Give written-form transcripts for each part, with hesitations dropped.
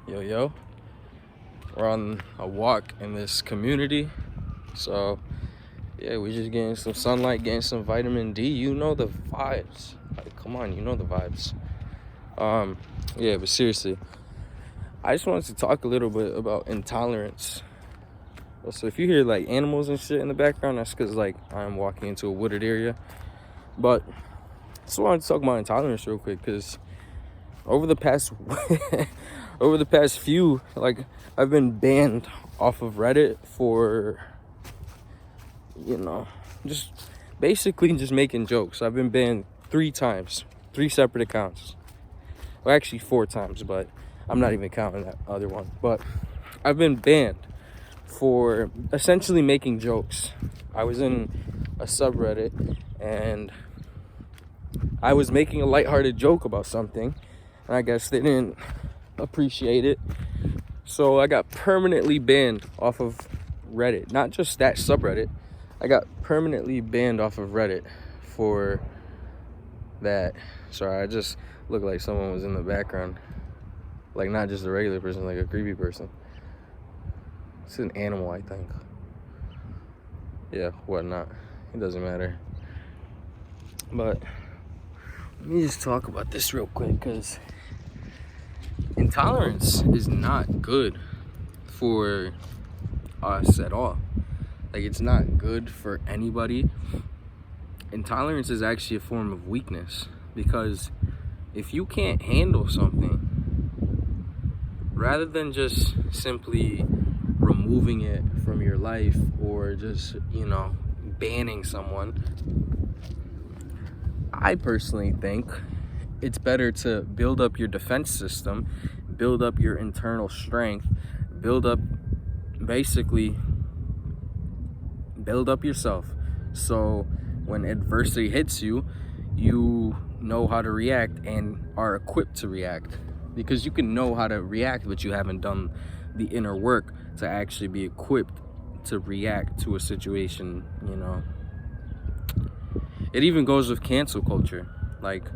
Yo, we're on a walk in this community. So, yeah, we just getting some sunlight, getting some vitamin D. You know the vibes. Like, come on, you know the vibes. Yeah, but seriously, I just wanted to talk a little bit about intolerance. So if you hear like animals and shit in the background, that's because like I'm walking into a wooded area. But I just wanted to talk about intolerance real quick because over the past over the past few, like, I've been banned off of Reddit for, just basically just making jokes. I've been banned 3 times, 3 separate accounts. Well, actually 4 times, but I'm not even counting that other one. But I've been banned for essentially making jokes. I was in a subreddit and I was making a lighthearted joke about something, and I guess they didn't appreciate it. So I got permanently banned off of Reddit. Not just that subreddit. I got permanently banned off of Reddit for that. Sorry, I just looked like someone was in the background. Like, not just a regular person, like a creepy person. It's an animal, I think. Yeah, whatnot. It doesn't matter. But let me just talk about this real quick, because intolerance is not good for us at all. Like, it's not good for anybody. Intolerance is actually a form of weakness, because if you can't handle something, rather than just simply removing it from your life or just, banning someone, I personally think it's better to build up your defense system, build up your internal strength, build up yourself. So when adversity hits you, you know how to react and are equipped to react. Because you can know how to react, but you haven't done the inner work to actually be equipped to react to a situation, It even goes with cancel culture. Like,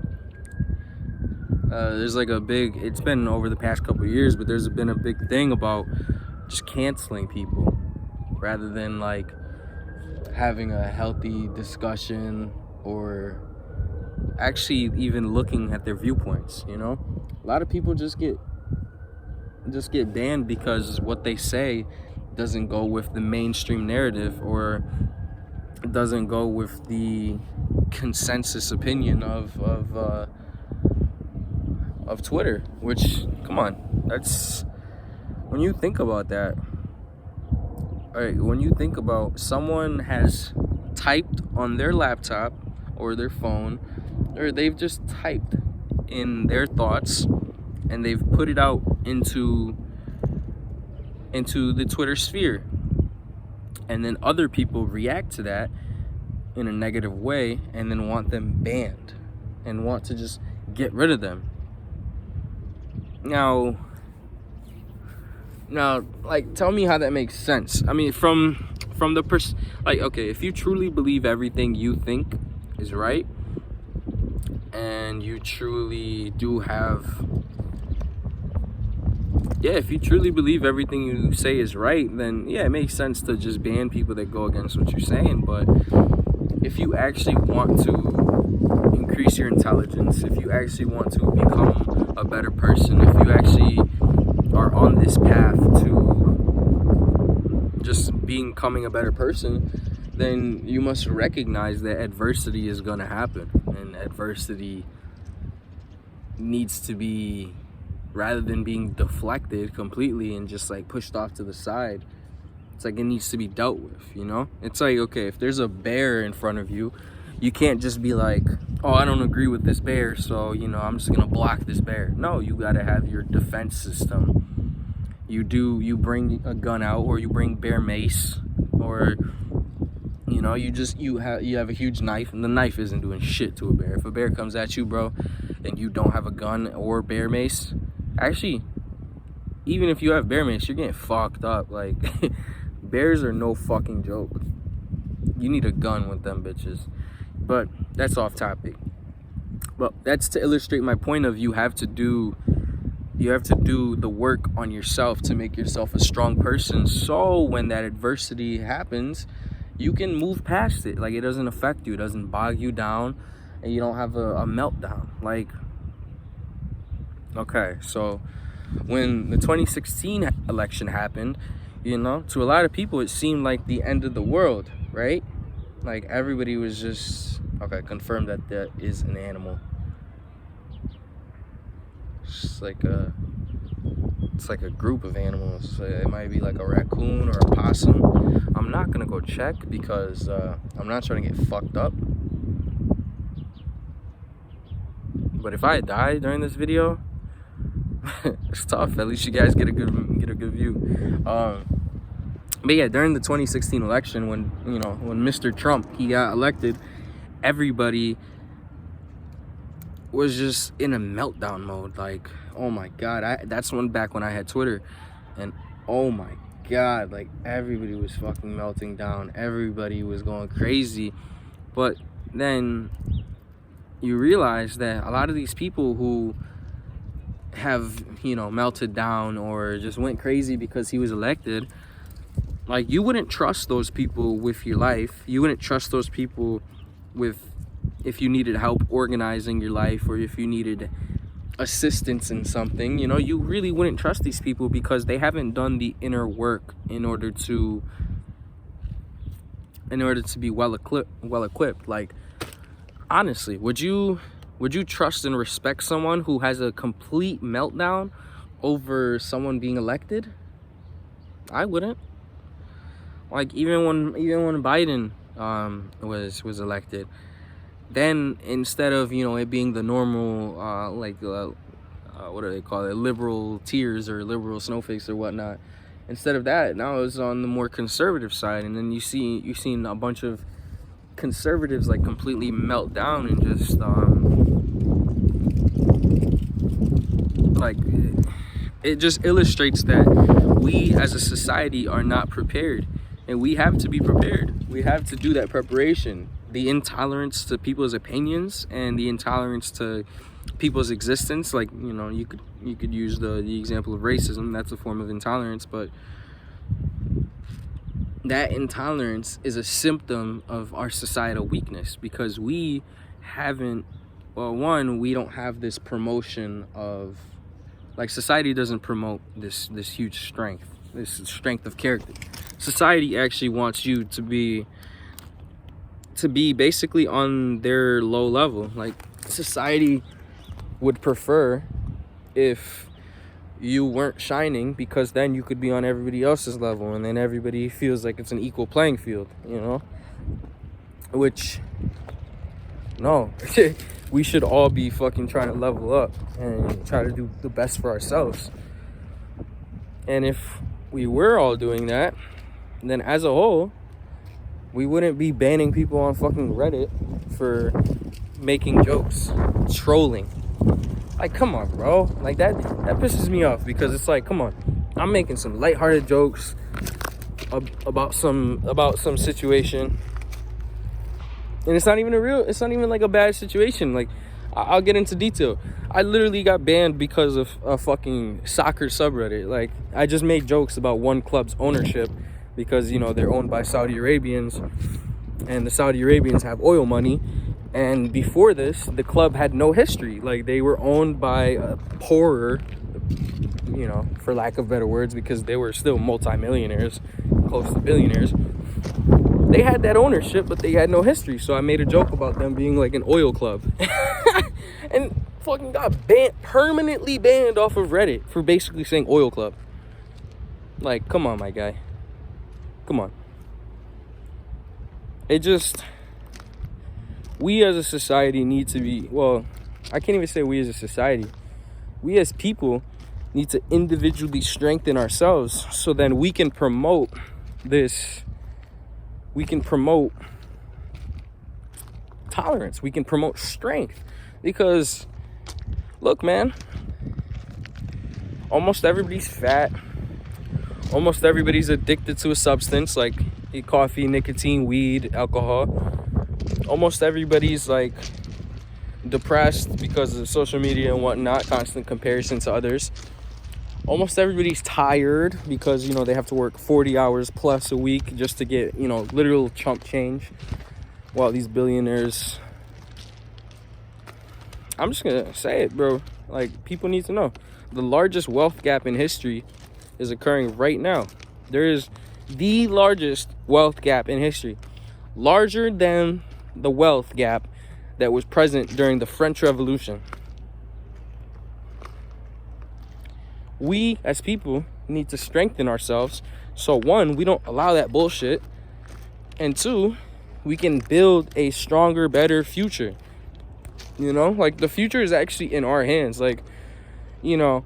there's like it's been over the past couple of years, but there's been a big thing about just canceling people rather than like having a healthy discussion or actually even looking at their viewpoints. A lot of people just get banned because what they say doesn't go with the mainstream narrative or doesn't go with the consensus opinion of Twitter. Which, come on, that's when you think about that. All right, when you think about someone has typed on their laptop or their phone, or they've just typed in their thoughts and they've put it out into the Twitter sphere, and then other people react to that in a negative way and then want them banned and want to just get rid of them. Now, like, tell me how that makes sense. I mean, from the okay, if you truly believe everything you think is right, and you truly do have, if you truly believe everything you say is right, then yeah, it makes sense to just ban people that go against what you're saying. But if you actually want to increase your intelligence, if you actually want to become a better person, if you actually are on this path to just becoming a better person, then you must recognize that adversity is going to happen, and adversity needs to be, rather than being deflected completely and just like pushed off to the side, it's like it needs to be dealt with. It's like, okay, if there's a bear in front of you, you can't just be like, oh, I don't agree with this bear, so I'm just gonna block this bear. No, you gotta have your defense system. You bring a gun out, or you bring bear mace, or you have a huge knife, and the knife isn't doing shit to a bear. If a bear comes at you, bro, and you don't have a gun or bear mace, actually, even if you have bear mace, you're getting fucked up. Like, bears are no fucking joke. You need a gun with them bitches. But that's off topic. But that's to illustrate my point of, you have to do You have to do the work on yourself to make yourself a strong person, so when that adversity happens, you can move past it. Like, it doesn't affect you, it doesn't bog you down, and you don't have a meltdown. Like, okay, so when the 2016 election happened, you know, to a lot of people it seemed like the end of the world, right? Like, everybody was just, okay, confirmed that that is an animal. It's like a group of animals. It might be like a raccoon or a possum. I'm not gonna go check because I'm not trying to get fucked up. But if I die during this video, it's tough. At least you guys get a good view. But yeah, during the 2016 election, when Mr. Trump, he got elected, everybody was just in a meltdown mode. Like, oh my god, that's back when I had Twitter, and oh my god, like, everybody was fucking melting down, everybody was going crazy. But then you realize that a lot of these people who have, melted down or just went crazy because he was elected, like, you wouldn't trust those people with your life. You wouldn't trust those people with, if you needed help organizing your life, or if you needed assistance in something, you really wouldn't trust these people because they haven't done the inner work in order to be well equipped. Like, honestly, would you trust and respect someone who has a complete meltdown over someone being elected? I wouldn't. Like, even when Biden was elected, then instead of it being the normal what do they call it, liberal tears or liberal snowflakes or whatnot, instead of that, now it's on the more conservative side. And then you've seen a bunch of conservatives like completely melt down and just like, it just illustrates that we as a society are not prepared, and we have to be prepared. We have to do that preparation. The intolerance to people's opinions and the intolerance to people's existence, like, you could use the example of racism. That's a form of intolerance, but that intolerance is a symptom of our societal weakness, because we haven't, well, one, we don't have this promotion of, like, society doesn't promote this huge strength, this strength of character. Society actually wants you to be basically on their low level. Like, society would prefer if you weren't shining, because then you could be on everybody else's level, and then everybody feels like it's an equal playing field, which, no. We should all be fucking trying to level up and try to do the best for ourselves. And if we were all doing that, then as a whole, we wouldn't be banning people on fucking Reddit for making jokes, trolling. Like, come on, bro. Like, that pisses me off, because it's like, come on, I'm making some lighthearted jokes about some situation, and it's not even like a bad situation. Like, I'll get into detail. I literally got banned because of a fucking soccer subreddit. Like, I just made jokes about one club's ownership, because they're owned by Saudi Arabians, and the Saudi Arabians have oil money. And before this, the club had no history. Like, they were owned by poorer, for lack of better words, because they were still multimillionaires, close to billionaires. They had that ownership, but they had no history. So I made a joke about them being like an oil club. And fucking got permanently banned off of Reddit for basically saying oil club. Like, come on, my guy. Come on. We as a society need to be, well, I can't even say we as a society. We as people need to individually strengthen ourselves, so then we can promote this. We can promote tolerance. We can promote strength. Because, look, man, almost everybody's fat. Almost everybody's addicted to a substance like coffee, nicotine, weed, alcohol. Almost everybody's like depressed because of social media and whatnot, constant comparison to others. Almost everybody's tired because, you know, they have to work 40 hours plus a week just to get, you know, literal chump change. While these billionaires, I'm just gonna say it, bro. Like, people need to know. The largest wealth gap in history is occurring right now. There is the largest wealth gap in history. Larger than the wealth gap that was present during the French Revolution. We, as people, need to strengthen ourselves. So, one, we don't allow that bullshit. And two, we can build a stronger, better future. You know, like, the future is actually in our hands. Like, you know,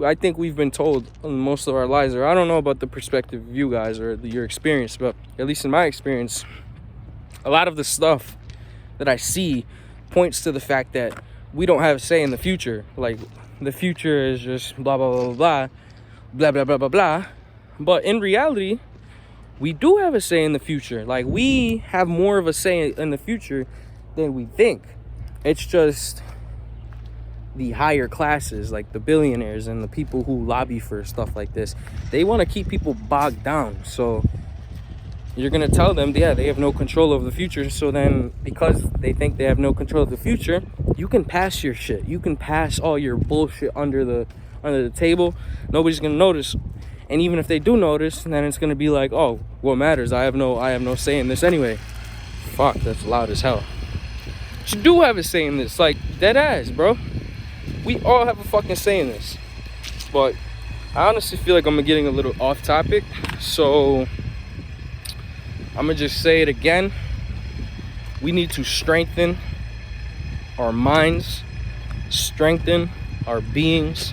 I think we've been told most of our lives, or I don't know about the perspective of you guys or your experience, but at least in my experience, a lot of the stuff that I see points to the fact that we don't have a say in the future. Like, the future is just blah, blah, blah, blah, blah, blah, blah, blah, blah. But in reality, we do have a say in the future. Like, we have more of a say in the future than we think. It's just the higher classes, like the billionaires and the people who lobby for stuff like this, they want to keep people bogged down. So you're going to tell them, yeah, they have no control over the future. So then, because they think they have no control of the future, you can pass your shit. You can pass all your bullshit under the table. Nobody's going to notice. And even if they do notice, then it's going to be like, oh, what matters? I have no say in this anyway. Fuck, that's loud as hell. But you do have a say in this. Like, dead ass, bro. We all have a fucking say in this. But I honestly feel like I'm getting a little off topic. So I'm going to just say it again. We need to strengthen our minds, strengthen our beings,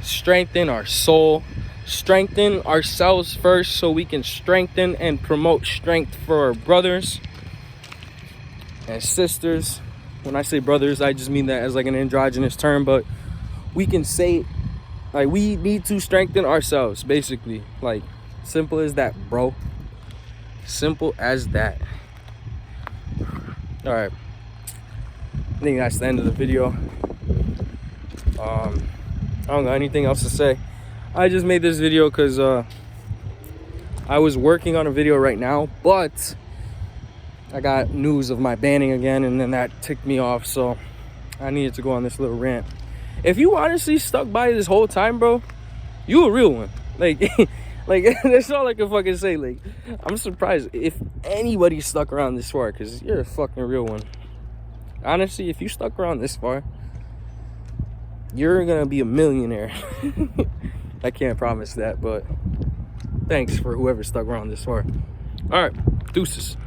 strengthen our soul, strengthen ourselves first so we can strengthen and promote strength for our brothers and sisters. When I say brothers, I just mean that as like an androgynous term, but we can say, like, we need to strengthen ourselves, basically. Like, simple as that, bro. Simple as that. All right, I think that's the end of the video. I don't got anything else to say. I just made this video because I was working on a video right now, but I got news of my banning again, and then that ticked me off, so I needed to go on this little rant. If you honestly stuck by this whole time, bro, you a real one. Like, like, that's all I can fucking say. Like, I'm surprised if anybody stuck around this far, because you're a fucking real one. Honestly, if you stuck around this far, you're gonna be a millionaire. I can't promise that, but thanks for whoever stuck around this far. All right, deuces.